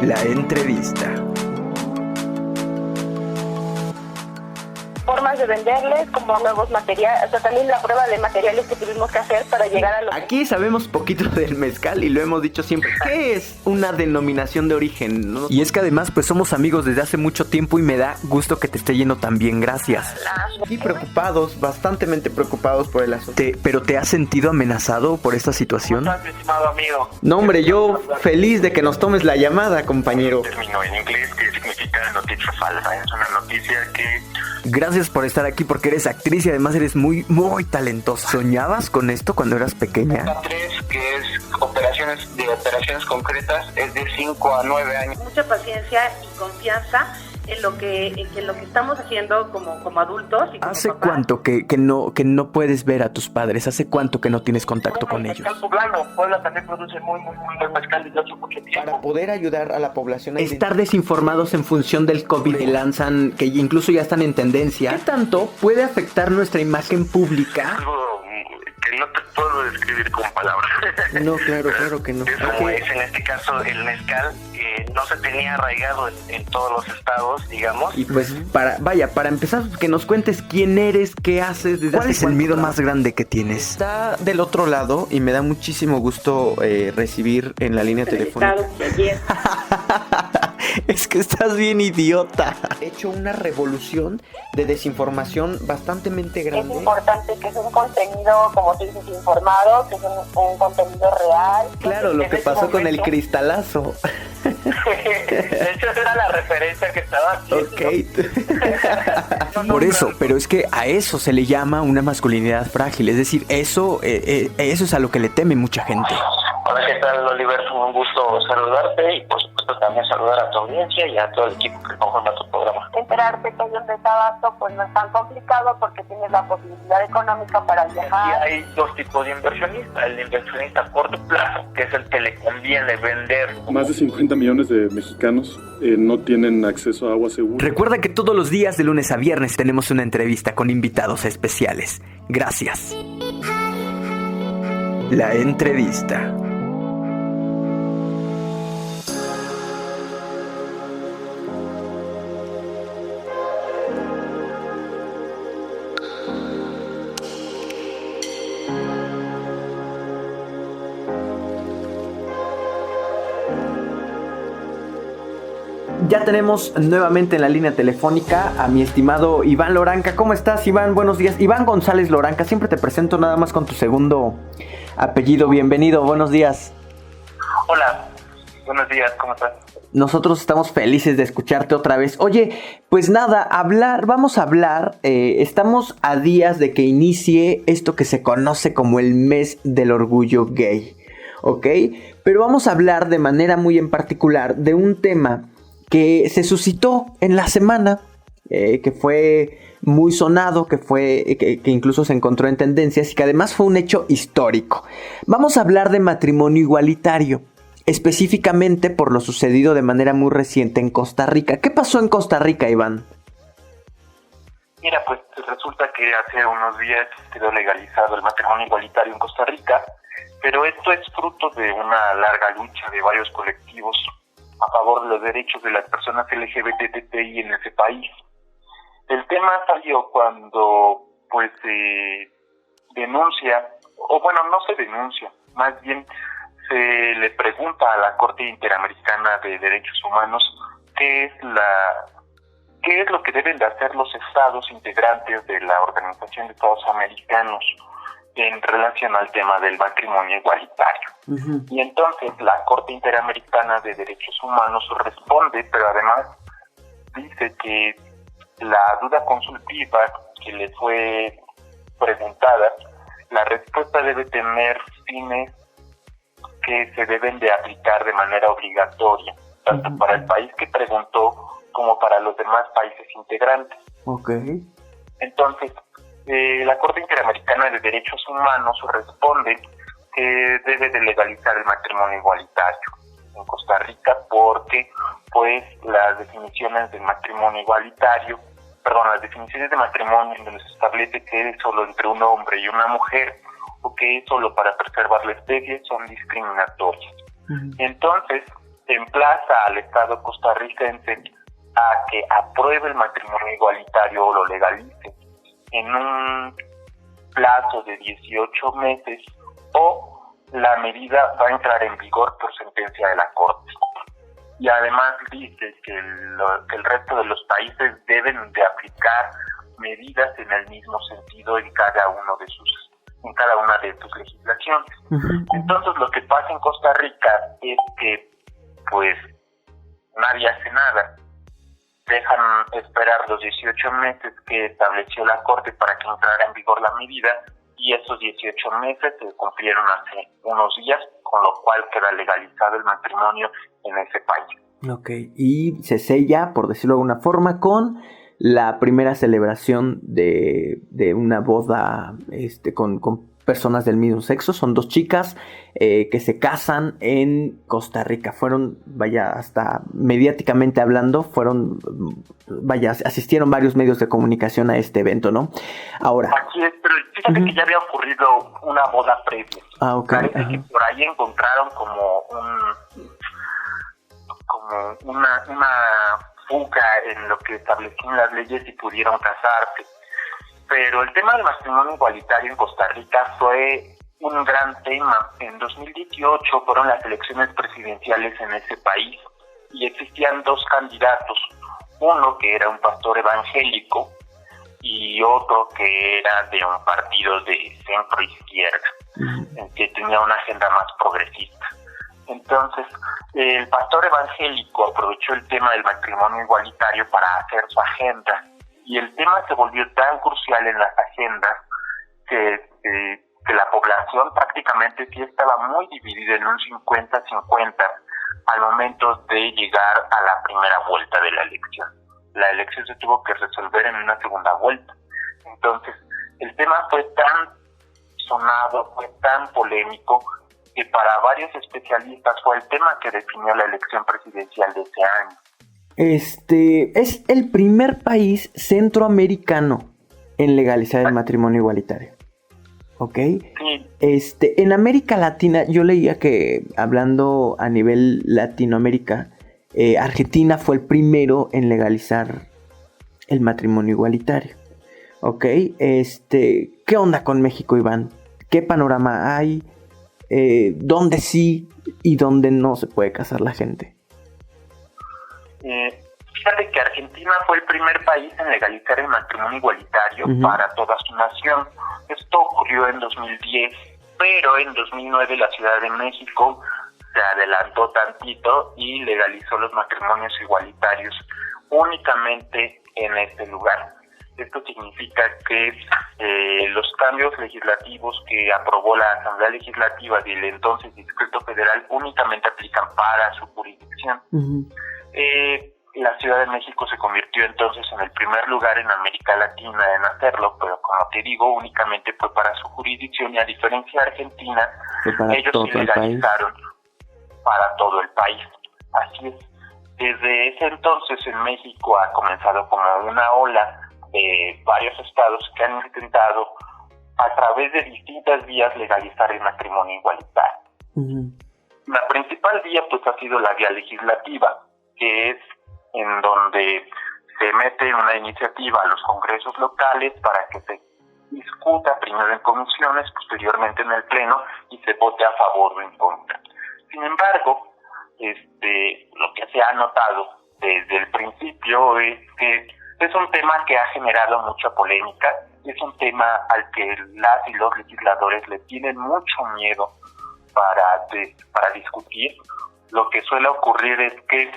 La entrevista. Formas de venderles como nuevos materiales, o sea, también la prueba de materiales que tuvimos que hacer para llegar a lo Aquí sabemos poquito del mezcal y lo hemos dicho siempre. ¿Qué es una denominación de origen? ¿No? Y es que además pues somos amigos desde hace mucho tiempo y me da gusto que te esté yendo tan bien, gracias. Y preocupados, bastante preocupados por el asunto. ¿Pero te has sentido amenazado por esta situación? ¿Cómo estás, mi estimado amigo? No, hombre, yo feliz de que nos tomes la llamada, compañero. Término en inglés que significa noticia falsa. Es una noticia que... Gracias por estar aquí porque eres actriz y además eres muy talentosa. ¿Soñabas con esto cuando eras pequeña? La 3, que es operaciones concretas, es de 5 a 9 años. mucha paciencia y confianza en lo que estamos haciendo como adultos y como ¿Hace papás. cuánto que no puedes ver a tus padres? ¿Hace cuánto que no tienes contacto con ellos? Mezcal poblano. Puebla también produce muy buen mezcal desde hace mucho tiempo. Para poder ayudar a la población a estar desinformados en función del COVID, lanzan, que incluso ya están en tendencia. ¿Qué tanto puede afectar nuestra imagen pública? Algo que no te puedo describir con palabras. No, claro que no. Es como es en este caso el mezcal, que no se tenía arraigado en todos los estados, digamos. Y pues, para empezar, que nos cuentes quién eres, qué haces, ¿cuál es el miedo más grande que tienes? Está del otro lado y me da muchísimo gusto recibir en la línea telefónica. Es que estás bien idiota. He hecho una revolución de desinformación bastante Es grande. importante que es un contenido, como tú dices, informado, que es un contenido real. Claro, lo que pasó con el cristalazo. De hecho, esa era la referencia que estaba haciendo. Ok. Por eso, pero es que a eso se le llama una masculinidad frágil. Es decir, eso es a lo que le teme mucha gente. Hola, ¿qué tal, Oliver? Un gusto saludarte y, por supuesto, también saludar a tu audiencia y a todo el equipo que conforma tu programa. Enterarte que hay un desabasto pues no es tan complicado porque tienes la posibilidad económica para Y viajar. hay dos tipos de inversionistas. El inversionista a corto plazo, que es el que le conviene vender. Más de 50 millones de mexicanos no tienen acceso a agua segura. Recuerda que todos los días de lunes a viernes tenemos una entrevista con invitados especiales. Gracias. La entrevista. Ya tenemos nuevamente en la línea telefónica a mi estimado Iván Loranca. ¿Cómo estás, Iván? Buenos días. Iván González Loranca. Siempre te presento nada más con tu segundo apellido. Bienvenido, buenos días. Hola, buenos días, ¿cómo estás? Nosotros estamos felices de escucharte otra vez. Oye, pues nada, vamos a hablar. Estamos a días de que inicie esto que se conoce como el mes del orgullo gay. ¿Ok? Pero vamos a hablar de manera muy en particular de un tema que se suscitó en la semana, que fue muy sonado, que incluso se encontró en tendencias y que además fue un hecho histórico. Vamos a hablar de matrimonio igualitario, específicamente por lo sucedido de manera muy reciente en Costa Rica. ¿Qué pasó en Costa Rica, Iván? Mira, pues resulta que hace unos días quedó legalizado el matrimonio igualitario en Costa Rica, pero esto es fruto de una larga lucha de varios colectivos a favor de los derechos de las personas LGBTI en ese país. El tema salió cuando pues se denuncia, o bueno, no se denuncia, más bien se le pregunta a la Corte Interamericana de Derechos Humanos qué es lo que deben de hacer los estados integrantes de la Organización de Estados Americanos en relación al tema del matrimonio igualitario. Uh-huh. Y entonces la Corte Interamericana de Derechos Humanos responde, pero además dice que la duda consultiva que le fue preguntada, la respuesta debe tener fines que se deben de aplicar de manera obligatoria, tanto para el país que preguntó como para los demás países integrantes. Okay. Entonces, la Corte Interamericana de Derechos Humanos responde que debe de legalizar el matrimonio igualitario en Costa Rica porque, pues, las definiciones de matrimonio en donde se establece que es solo entre un hombre y una mujer o que es solo para preservar la especie son discriminatorias. Uh-huh. Entonces, emplaza al Estado costarricense a que apruebe el matrimonio igualitario o lo legalice en un plazo de 18 meses, o la medida va a entrar en vigor por sentencia de la Corte. Y además dice que el resto de los países deben de aplicar medidas en el mismo sentido en cada una de sus legislaciones. Entonces lo que pasa en Costa Rica es que pues nadie hace nada. Dejan esperar los 18 meses que estableció la Corte para que entrara en vigor la medida, y esos 18 meses se cumplieron hace unos días, con lo cual queda legalizado el matrimonio en ese país. Ok, y se sella, por decirlo de alguna forma, con la primera celebración de una boda con personas del mismo sexo. Son 2 chicas que se casan en Costa Rica. Fueron, hasta mediáticamente hablando, asistieron varios medios de comunicación a este evento, ¿no? Ahora. Así es, pero fíjate que ya había ocurrido una boda previa. Ok. Parece que por ahí encontraron como una fuga en lo que establecían las leyes y pudieron casarse. Pero el tema del matrimonio igualitario en Costa Rica fue un gran tema. En 2018 fueron las elecciones presidenciales en ese país y existían 2 candidatos. Uno que era un pastor evangélico y otro que era de un partido de centro izquierda, que tenía una agenda más progresista. Entonces, el pastor evangélico aprovechó el tema del matrimonio igualitario para hacer su agenda, y el tema se volvió tan crucial en las agendas que la población prácticamente sí estaba muy dividida en un 50-50 al momento de llegar a la primera vuelta de la elección. La elección se tuvo que resolver en una segunda vuelta. Entonces, el tema fue tan sonado, fue tan polémico, que para varios especialistas fue el tema que definió la elección presidencial de ese año. Es el primer país centroamericano en legalizar el matrimonio igualitario. ¿Ok? Sí. En América Latina, yo leía que, hablando a nivel Latinoamérica, Argentina fue el primero en legalizar el matrimonio igualitario. ¿Ok? ¿Qué onda con México, Iván? ¿Qué panorama hay? ¿Dónde sí y dónde no se puede casar la gente? Fíjate que Argentina fue el primer país en legalizar el matrimonio igualitario para toda su nación. Esto ocurrió en 2010, pero en 2009 la Ciudad de México se adelantó tantito y legalizó los matrimonios igualitarios únicamente en este lugar. Esto significa que los cambios legislativos que aprobó la Asamblea Legislativa del entonces Distrito Federal únicamente aplican para su jurisdicción. La Ciudad de México se convirtió entonces en el primer lugar en América Latina en hacerlo, pero como te digo, únicamente fue para su jurisdicción, y a diferencia de Argentina, ellos sí legalizaron para todo el país. Así es. Desde ese entonces en México ha comenzado como una ola de varios estados que han intentado a través de distintas vías legalizar el matrimonio igualitario. La principal vía pues ha sido la vía legislativa, que es en donde se mete una iniciativa a los congresos locales para que se discuta primero en comisiones, posteriormente en el pleno, y se vote a favor o en contra. Sin embargo, lo que se ha notado desde el principio es que es un tema que ha generado mucha polémica, es un tema al que las y los legisladores le tienen mucho miedo para discutir. Lo que suele ocurrir es que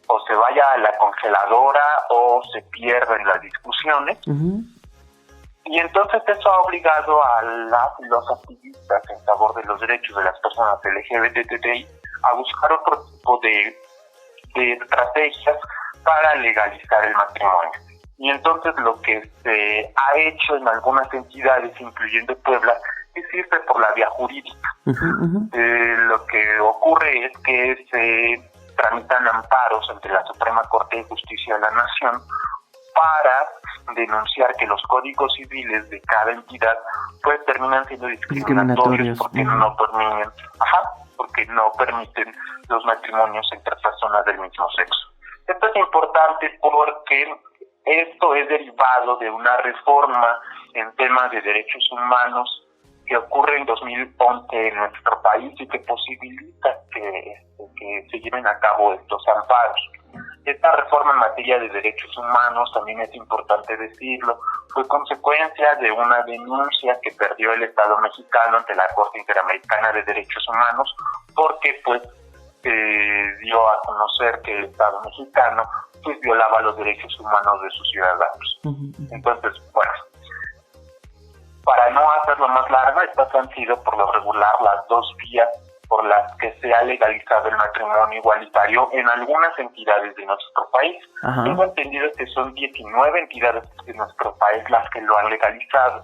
o se vaya a la congeladora o se pierden las discusiones. Y entonces eso ha obligado a las y los activistas en favor de los derechos de las personas LGBTI a buscar otro tipo de estrategias para legalizar el matrimonio. Y entonces lo que se ha hecho en algunas entidades, incluyendo Puebla, es irse por la vía jurídica. Lo que ocurre es que se tramitan amparos ante la Suprema Corte de Justicia de la Nación para denunciar que los códigos civiles de cada entidad pues terminan siendo discriminatorios porque no permiten porque no permiten los matrimonios entre personas del mismo sexo. Esto es importante porque esto es derivado de una reforma en temas de derechos humanos que ocurre en 2011 en nuestro país y que posibilita que se lleven a cabo estos amparos. Esta reforma en materia de derechos humanos, también es importante decirlo, fue consecuencia de una denuncia que perdió el Estado mexicano ante la Corte Interamericana de Derechos Humanos, porque dio a conocer que el Estado mexicano violaba los derechos humanos de sus ciudadanos. Entonces, bueno, para no hacerlo más larga, estas han sido por lo regular las dos vías por las que se ha legalizado el matrimonio igualitario en algunas entidades de nuestro país. Ajá. Tengo entendido que son 19 entidades de nuestro país las que lo han legalizado.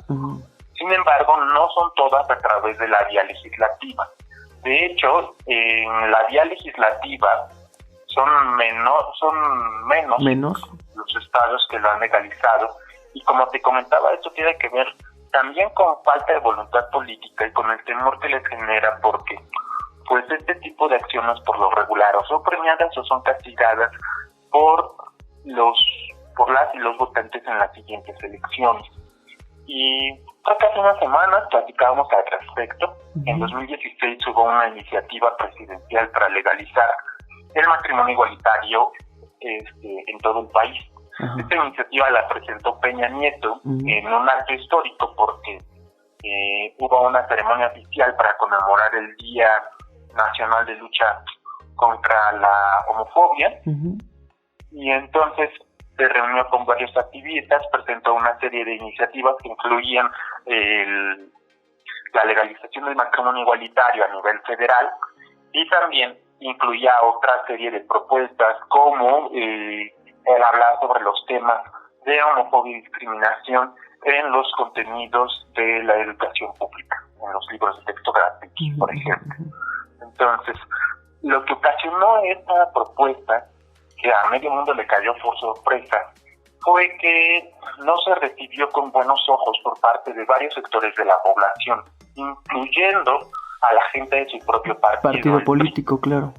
Sin embargo, no son todas a través de la vía legislativa. De hecho, en la vía legislativa son menos los estados que lo han legalizado. Y como te comentaba, esto tiene que ver también con falta de voluntad política y con el temor que les genera, porque pues este tipo de acciones por lo regular o son premiadas o son castigadas por las y los votantes en las siguientes elecciones. Y hace unas semanas platicábamos al respecto. En 2016 hubo una iniciativa presidencial para legalizar el matrimonio igualitario en todo el país. Esta iniciativa la presentó Peña Nieto en un acto histórico porque hubo una ceremonia oficial para conmemorar el Día Nacional de Lucha contra la Homofobia, y entonces se reunió con varios activistas, presentó una serie de iniciativas que incluían la legalización del matrimonio igualitario a nivel federal, y también incluía otra serie de propuestas como el hablar sobre los temas de homofobia y discriminación en los contenidos de la educación pública, en los libros de texto gratuitos, por ejemplo. Entonces, lo que ocasionó esta propuesta, que a medio mundo le cayó por sorpresa, fue que no se recibió con buenos ojos por parte de varios sectores de la población, incluyendo a la gente de su propio partido político, claro.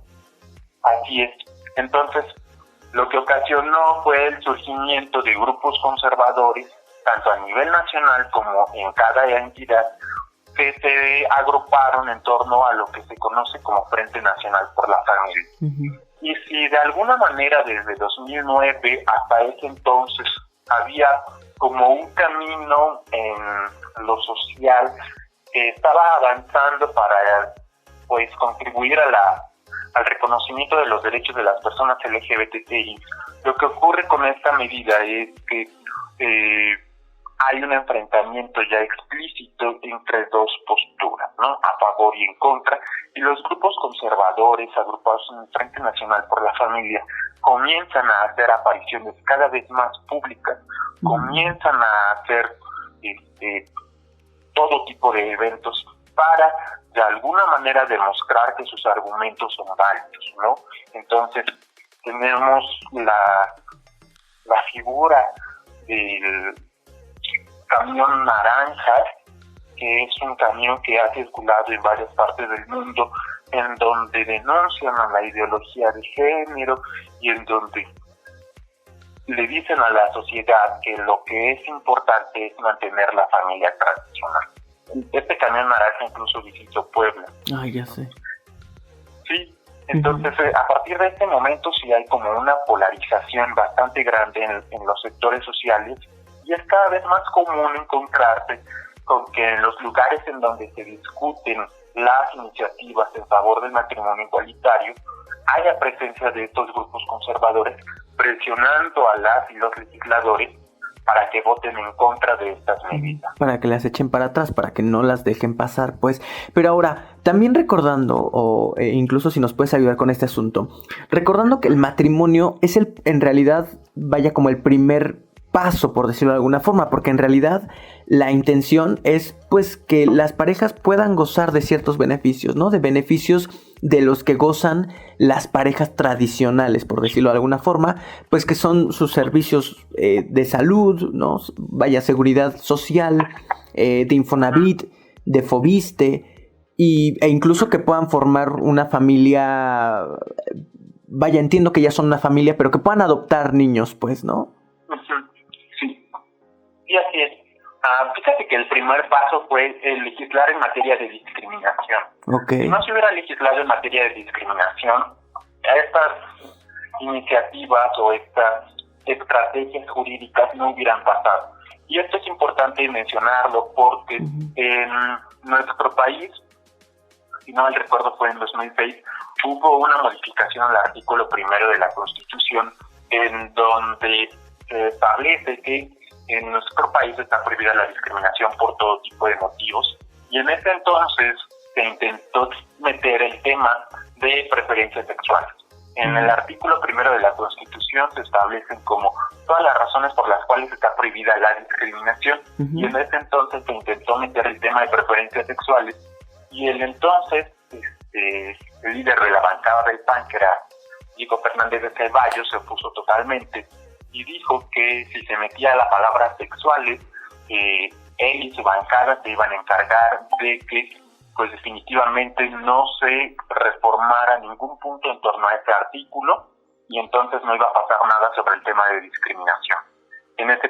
Así es. Entonces, lo que ocasionó fue el surgimiento de grupos conservadores, tanto a nivel nacional como en cada entidad, que se agruparon en torno a lo que se conoce como Frente Nacional por la Familia. Y si de alguna manera desde 2009 hasta ese entonces había como un camino en lo social que estaba avanzando para pues contribuir al reconocimiento de los derechos de las personas LGBTI, lo que ocurre con esta medida es que hay un enfrentamiento ya explícito entre dos posturas, ¿no? A favor y en contra, y los grupos conservadores agrupados en el Frente Nacional por la Familia comienzan a hacer apariciones cada vez más públicas, comienzan a hacer todo tipo de eventos para de alguna manera demostrar que sus argumentos son válidos, ¿no? Entonces tenemos la figura del camión naranja, que es un camión que ha circulado en varias partes del mundo, en donde denuncian a la ideología de género y en donde le dicen a la sociedad que lo que es importante es mantener la familia tradicional. Este camión naranja incluso visitó Puebla. Ah, ya sé. Sí, entonces a partir de este momento sí hay como una polarización bastante grande en los sectores sociales, y es cada vez más común encontrarse con que en los lugares en donde se discuten las iniciativas en favor del matrimonio igualitario haya presencia de estos grupos conservadores presionando a las y los legisladores para que voten en contra de estas medidas. Para que las echen para atrás, para que no las dejen pasar, pues. Pero ahora, también recordando, o incluso si nos puedes ayudar con este asunto, recordando que el matrimonio es en realidad, vaya como el primer paso, por decirlo de alguna forma, porque en realidad la intención es pues que las parejas puedan gozar de ciertos beneficios, ¿no? De beneficios de los que gozan las parejas tradicionales, por decirlo de alguna forma, pues que son sus servicios de salud, ¿no? Vaya, seguridad social, de Infonavit, de Fobiste, e incluso que puedan formar una familia, vaya, entiendo que ya son una familia, pero que puedan adoptar niños, pues, ¿no? Sí, y así es. Fíjate que el primer paso fue el legislar en materia de discriminación. Okay. Si no se hubiera legislado en materia de discriminación, estas iniciativas o estas estrategias jurídicas no hubieran pasado. Y esto es importante mencionarlo porque en nuestro país, si no mal recuerdo fue en 2006, hubo una modificación al artículo 1 de la Constitución en donde se establece que en nuestro país está prohibida la discriminación por todo tipo de motivos, y en ese entonces se intentó meter el tema de preferencias sexuales. En el artículo 1 de la Constitución se establecen como todas las razones por las cuales está prohibida la discriminación, y en ese entonces se intentó meter el tema de preferencias sexuales, y el entonces el líder de la bancada del PAN, que era Diego Fernández de Ceballos, se opuso totalmente y dijo que si se metía la palabra sexuales, él y su bancada se iban a encargar de que pues definitivamente no se reformara ningún punto en torno a ese artículo, y entonces no iba a pasar nada sobre el tema de discriminación. En ese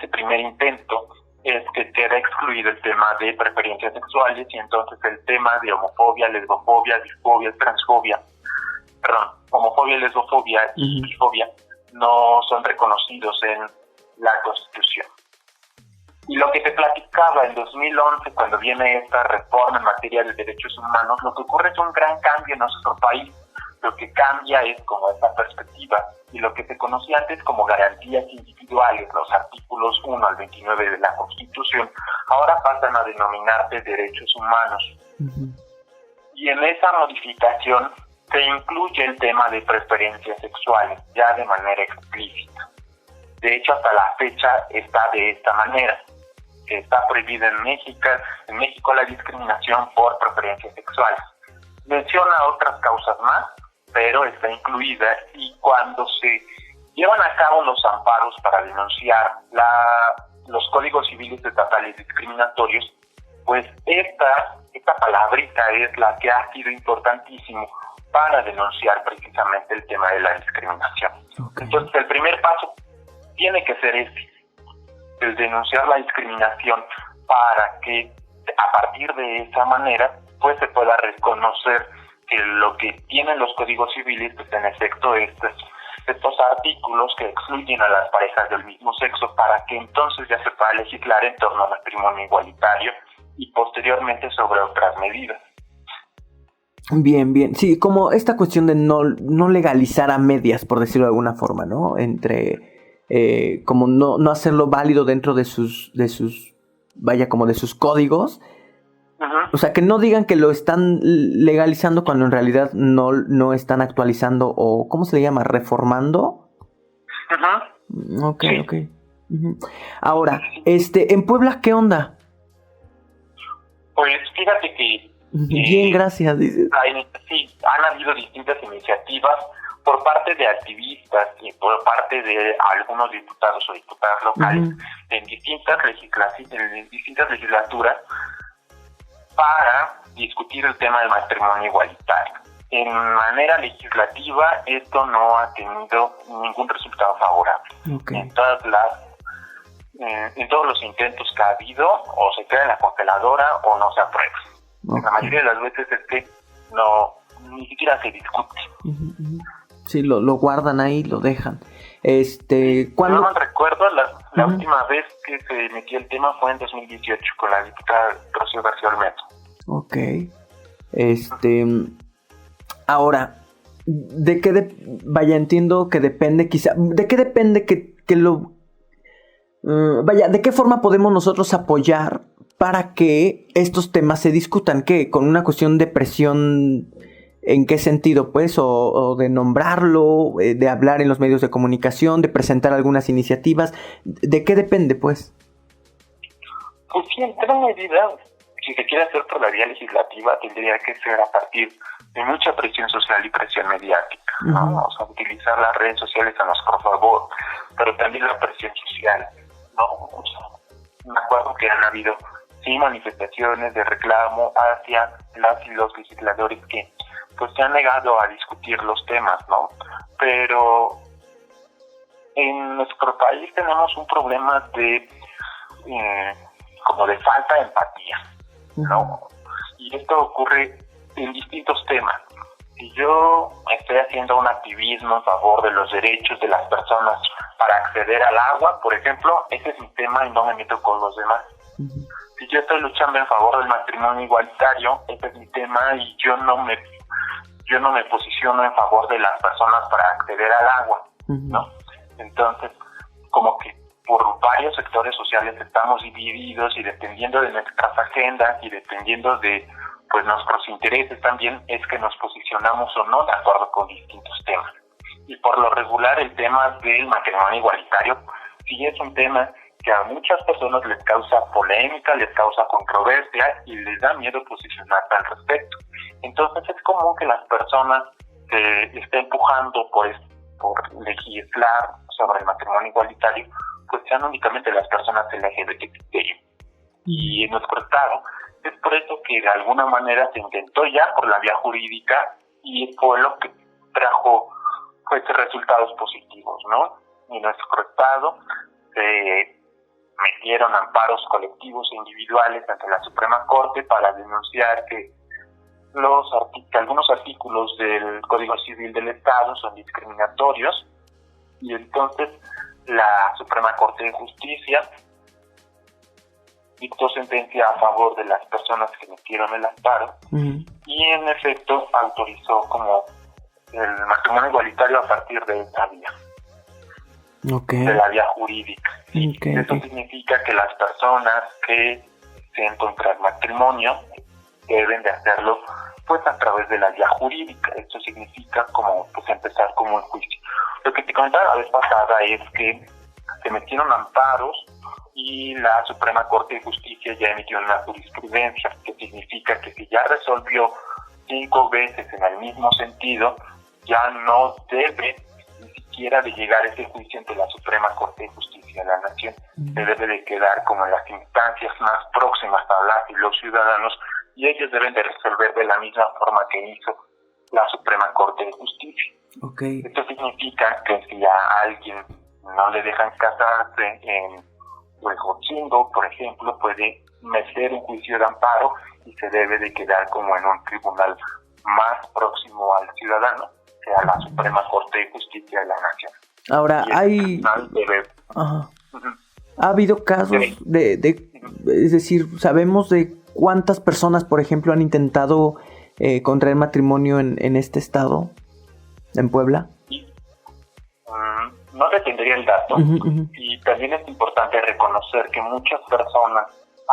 primer intento es que queda excluido el tema de preferencias sexuales, y entonces el tema de homofobia, lesbofobia, bifobia, transfobia, homofobia, lesbofobia y bifobia no son reconocidos en la Constitución. Y lo que te platicaba en 2011, cuando viene esta reforma en materia de derechos humanos, lo que ocurre es un gran cambio en nuestro país. Lo que cambia es como esta perspectiva, y lo que se conocía antes como garantías individuales, los artículos 1 al 29 de la Constitución, ahora pasan a denominarse derechos humanos. Y en esa modificación se incluye el tema de preferencias sexuales, ya de manera explícita. De hecho, hasta la fecha está de esta manera. Está prohibida en México la discriminación por preferencias sexuales. Menciona otras causas más, pero está incluida, y cuando se llevan a cabo los amparos para denunciar los códigos civiles estatales discriminatorios, pues esta palabrita es la que ha sido importantísimo para denunciar precisamente el tema de la discriminación. Entonces, el primer paso tiene que ser el denunciar la discriminación, para que a partir de esa manera pues se pueda reconocer que lo que tienen los códigos civiles, pues en efecto estos artículos que excluyen a las parejas del mismo sexo, para que entonces ya se pueda legislar en torno al matrimonio igualitario y posteriormente sobre otras medidas. Bien. Sí, como esta cuestión de no legalizar a medias, por decirlo de alguna forma, ¿no? Entre como no hacerlo válido dentro de sus vaya, como de sus códigos. O sea, que no digan que lo están legalizando cuando en realidad no están actualizando, o ¿cómo se le llama? ¿Reformando? Ok. Ahora, en Puebla, ¿qué onda? Pues fíjate que bien, gracias, dices. Sí, han habido distintas iniciativas por parte de activistas y por parte de algunos diputados o diputadas locales en distintas legislaturas para discutir el tema del matrimonio igualitario. En manera legislativa esto no ha tenido ningún resultado favorable. En todos los intentos que ha habido, o se queda en la congeladora o no se aprueba. La mayoría de las veces es que ni siquiera se discute. Sí, lo guardan ahí, lo dejan. ¿cuándo? No recuerdo, la última vez que se emitió el tema fue en 2018 con la diputada Rocío García Olmedo. Ok. Ahora, ¿de qué vaya, entiendo que depende quizá, ¿de qué depende que lo vaya, de qué forma podemos nosotros apoyar para que estos temas se discutan? ¿Qué? ¿Con una cuestión de presión? ¿En qué sentido, pues? ¿O de nombrarlo, de hablar en los medios de comunicación, de presentar algunas iniciativas? ¿De qué depende, pues? Pues sí, en gran medida, si se quiere hacer por la vía legislativa, tendría que ser a partir de mucha presión social y presión mediática, ¿no? O sea, utilizar las redes sociales a nuestro favor, pero también la presión social, ¿no? O sea, me acuerdo que han habido sí manifestaciones de reclamo hacia las y los legisladores que pues se han negado a discutir los temas, ¿no? Pero en nuestro país tenemos un problema de como de falta de empatía, ¿no? Y esto ocurre en distintos temas. Si yo estoy haciendo un activismo en favor de los derechos de las personas para acceder al agua, por ejemplo, ese es mi tema y no me meto con los demás. Si yo estoy luchando en favor del matrimonio igualitario, ese es mi tema y yo no me posiciono en favor de las personas para acceder al agua, ¿no? Entonces, como que por varios sectores sociales estamos divididos y dependiendo de nuestras agendas y dependiendo de pues nuestros intereses también es que nos posicionamos o no de acuerdo con distintos temas. Y por lo regular el tema del matrimonio igualitario sí es un tema que a muchas personas les causa polémica, les causa controversia y les da miedo posicionarse al respecto. Entonces es común que las personas que estén empujando por legislar sobre el matrimonio igualitario pues sean únicamente las personas LGBTI. Y en nuestro estado es por eso que de alguna manera se intentó ya por la vía jurídica y fue lo que trajo pues resultados positivos, ¿no? En nuestro estado se metieron amparos colectivos e individuales ante la Suprema Corte para denunciar que algunos artículos del Código Civil del Estado son discriminatorios y entonces la Suprema Corte de Justicia dictó sentencia a favor de las personas que metieron el amparo y en efecto autorizó como el matrimonio igualitario a partir de esta vía, de la vía jurídica. Eso significa que las personas que estén contra el matrimonio deben de hacerlo pues a través de la vía jurídica. Esto significa como pues empezar como un juicio. Lo que te comentaba la vez pasada es que se metieron amparos y la Suprema Corte de Justicia ya emitió una jurisprudencia, que significa que si ya resolvió 5 veces en el mismo sentido, ya no debe ni siquiera de llegar ese juicio ante la Suprema Corte de Justicia de la Nación. Se debe de quedar como en las instancias más próximas a las y los ciudadanos y ellos deben de resolver de la misma forma que hizo la Suprema Corte de Justicia. Esto significa que si a alguien no le dejan casarse en Huejotzingo, por ejemplo, puede meter un juicio de amparo y se debe de quedar como en un tribunal más próximo al ciudadano, que a la Suprema Corte de Justicia de la Nación. Ahora, ha habido casos es decir, sabemos de cuántas personas, por ejemplo, han intentado contraer matrimonio en este estado, en Puebla. No te tendría el dato y también es importante reconocer que muchas personas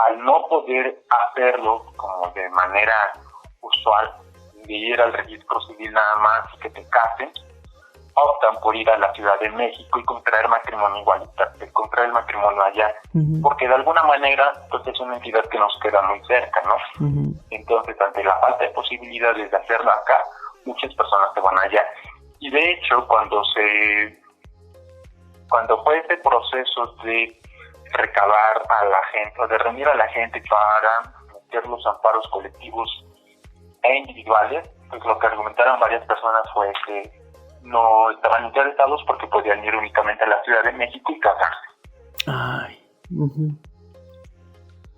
al no poder hacerlo como de manera usual, de ir al registro civil nada más y que te casen, optan por ir a la Ciudad de México y contraer matrimonio igualitario, contraer el matrimonio allá, porque de alguna manera pues es una entidad que nos queda muy cerca, ¿no? Entonces ante la falta de posibilidades de hacerlo acá, muchas personas se van allá. Y de hecho cuando fue ese proceso de recabar a la gente, o de reunir a la gente para meter los amparos colectivos e individuales, pues lo que argumentaron varias personas fue que no estaban interesados porque podían ir únicamente a la Ciudad de México y casarse.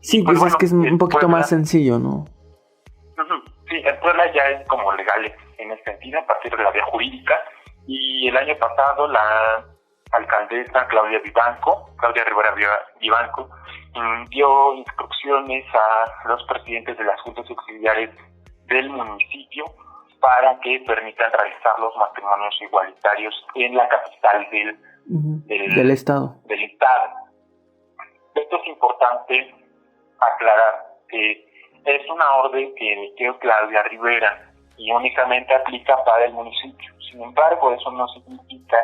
Sí, pues es que es un poquito Puebla, más sencillo, ¿no? Sí, en Puebla ya es como legal en ese sentido, a partir de la vía jurídica, y el año pasado la alcaldesa Claudia Rivera Vivanco dio instrucciones a los presidentes de las juntas auxiliares del municipio para que permitan realizar los matrimonios igualitarios en la capital del estado. Esto es importante aclarar que es una orden que emitió Claudia Rivera y únicamente aplica para el municipio. Sin embargo, eso no significa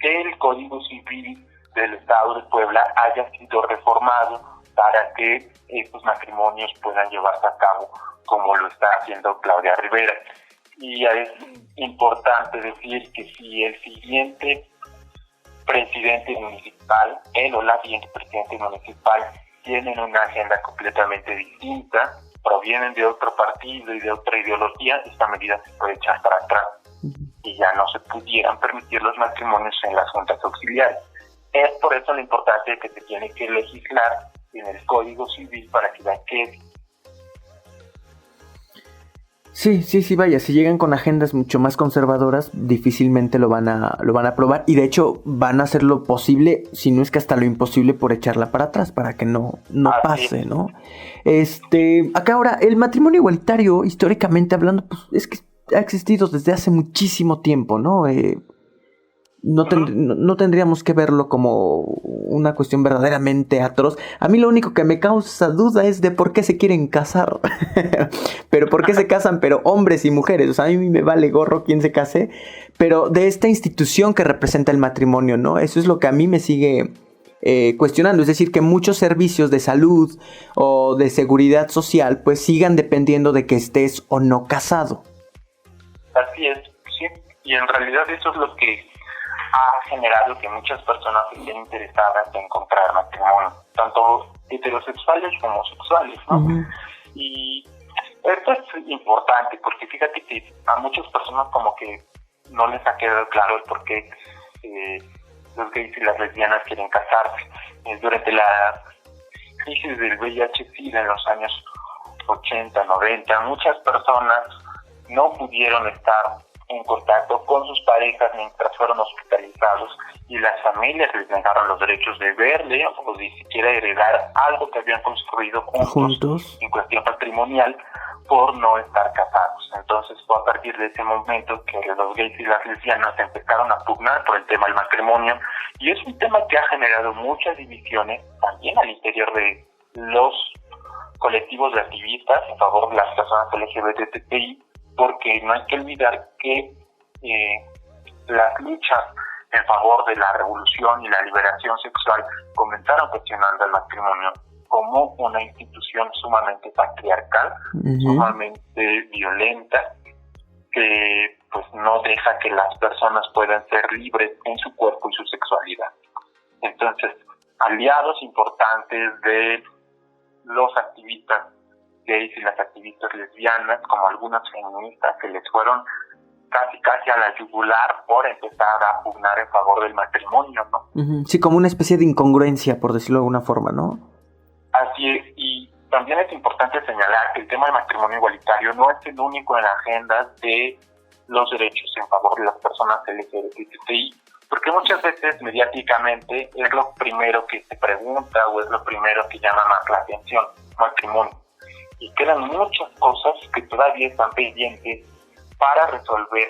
que el Código Civil del Estado de Puebla haya sido reformado para que estos matrimonios puedan llevarse a cabo como lo está haciendo Claudia Rivera. Y es importante decir que si el siguiente presidente municipal, él o la siguiente presidente municipal, tienen una agenda completamente distinta, provienen de otro partido y de otra ideología, esta medida se puede echar para atrás y ya no se pudieran permitir los matrimonios en las juntas auxiliares. Es por eso la importancia de que se tiene que legislar en el Código Civil para que ya quede. Sí, vaya, si llegan con agendas mucho más conservadoras, difícilmente lo van a aprobar, y de hecho van a hacer lo posible, si no es que hasta lo imposible, por echarla para atrás, para que no pase, ¿no? Acá ahora, el matrimonio igualitario, históricamente hablando, pues es que ha existido desde hace muchísimo tiempo, ¿no? No tendríamos que verlo como una cuestión verdaderamente atroz. A mí lo único que me causa duda es de por qué se quieren casar. Pero por qué se casan, pero hombres y mujeres. O sea, a mí me vale gorro quién se case. Pero de esta institución que representa el matrimonio, ¿no? Eso es lo que a mí me sigue cuestionando. Es decir, que muchos servicios de salud o de seguridad social pues sigan dependiendo de que estés o no casado. Así es, sí. Y en realidad eso es lo que ha generado que muchas personas estén interesadas en encontrar matrimonio, tanto heterosexuales como homosexuales, ¿no? Uh-huh. Y esto es importante porque fíjate que a muchas personas como que no les ha quedado claro el por qué los gays y las lesbianas quieren casarse. Durante la crisis del VIH-Sida en los años 80, 90, muchas personas no pudieron estar en contacto con sus parejas mientras fueron hospitalizados y las familias les negaron los derechos de verle o de siquiera heredar algo que habían construido juntos en cuestión patrimonial por no estar casados. Entonces fue a partir de ese momento que los gays y las lesbianas empezaron a pugnar por el tema del matrimonio, y es un tema que ha generado muchas divisiones también al interior de los colectivos de activistas en favor de las personas LGBTI, porque no hay que olvidar que las luchas en favor de la revolución y la liberación sexual comenzaron cuestionando el matrimonio como una institución sumamente patriarcal, sumamente violenta, que pues no deja que las personas puedan ser libres en su cuerpo y su sexualidad. Entonces, aliados importantes de los activistas gays y las activistas lesbianas, como algunas feministas que les fueron casi a la yugular por empezar a pugnar en favor del matrimonio, ¿no? Uh-huh. Sí, como una especie de incongruencia, por decirlo de alguna forma, ¿no? Así es, y también es importante señalar que el tema del matrimonio igualitario no es el único en la agenda de los derechos en favor de las personas LGBTI, porque muchas veces mediáticamente es lo primero que se pregunta o es lo primero que llama más la atención, matrimonio. Y quedan muchas cosas que todavía están pendientes para resolver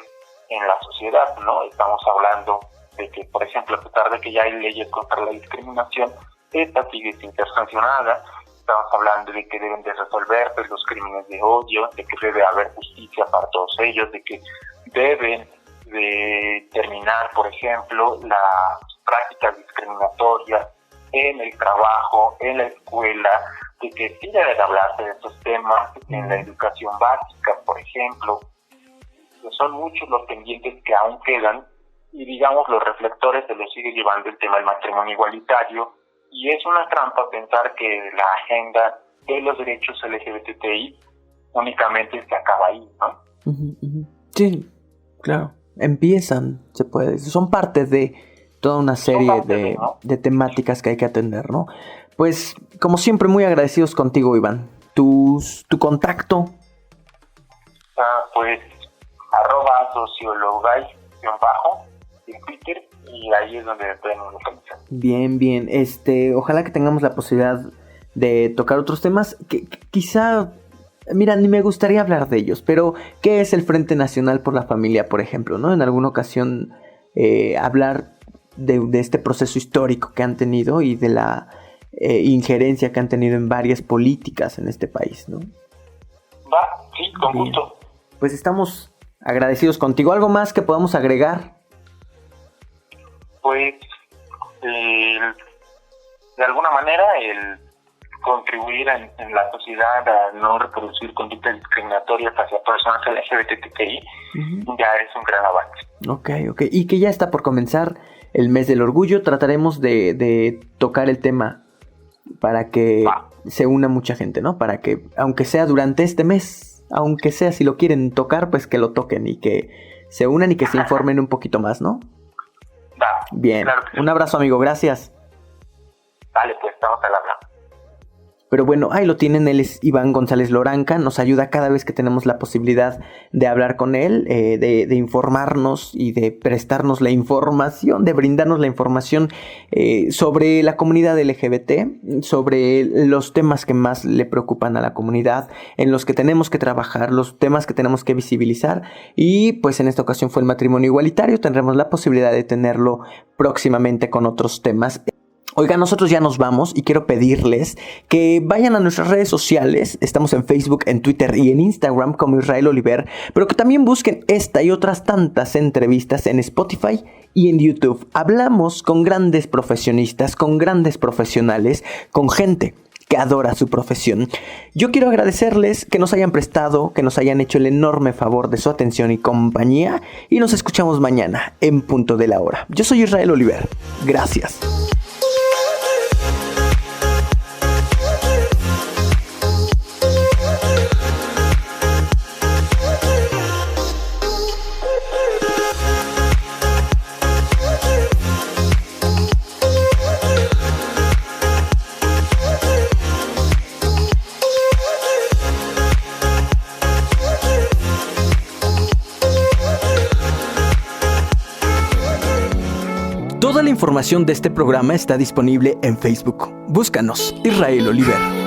en la sociedad, ¿no? Estamos hablando de que, por ejemplo, a pesar de que ya hay leyes contra la discriminación, esta sigue sin ser sancionada. Estamos hablando de que deben de resolverse los crímenes de odio, de que debe haber justicia para todos ellos, de que deben de terminar, por ejemplo, las prácticas discriminatorias en el trabajo, en la escuela, de que sí deben hablarse de estos temas en la educación básica, por ejemplo. Son muchos los pendientes que aún quedan y, digamos, los reflectores se los sigue llevando el tema del matrimonio igualitario, y es una trampa pensar que la agenda de los derechos LGBTI únicamente se acaba ahí, ¿no? Sí, claro. Empiezan, se puede. Son parte de toda una serie de temáticas que hay que atender, ¿no? Pues, como siempre, muy agradecidos contigo, Iván. ¿Tu contacto? Pues, @sociologay_ en Twitter, y ahí es donde pueden localizar. Bien. Ojalá que tengamos la posibilidad de tocar otros temas que quizá, mira, ni me gustaría hablar de ellos, pero ¿qué es el Frente Nacional por la Familia, por ejemplo, ¿no? En alguna ocasión hablar de este proceso histórico que han tenido y de la injerencia que han tenido en varias políticas en este país, ¿no? Va, sí, con gusto. Pues estamos agradecidos contigo. ¿Algo más que podamos agregar? Pues, de alguna manera, el contribuir en la sociedad a no reproducir conductas discriminatorias hacia personas LGBTI ya es un gran avance. Ok. Y que ya está por comenzar el mes del orgullo. Trataremos de tocar el tema para que se una mucha gente, ¿no? Para que, aunque sea durante este mes, aunque sea si lo quieren tocar, pues que lo toquen y que se unan y que se informen un poquito más, ¿no? Bien, claro que sí. Un abrazo, amigo, gracias. Dale, pues estamos al habla. Pero bueno, ahí lo tienen, él es Iván González Loranca, nos ayuda cada vez que tenemos la posibilidad de hablar con él, de informarnos y de prestarnos la información, de brindarnos la información sobre la comunidad LGBT, sobre los temas que más le preocupan a la comunidad, en los que tenemos que trabajar, los temas que tenemos que visibilizar, y pues en esta ocasión fue el matrimonio igualitario. Tendremos la posibilidad de tenerlo próximamente con otros temas. Oiga, nosotros ya nos vamos y quiero pedirles que vayan a nuestras redes sociales. Estamos en Facebook, en Twitter y en Instagram como Israel Oliver, pero que también busquen esta y otras tantas entrevistas en Spotify y en YouTube. Hablamos con grandes profesionistas, con grandes profesionales, con gente que adora su profesión. Yo quiero agradecerles que nos hayan prestado, que nos hayan hecho el enorme favor de su atención y compañía, y nos escuchamos mañana en punto de la hora. Yo soy Israel Oliver. Gracias. Toda la información de este programa está disponible en Facebook. Búscanos, Israel Oliver.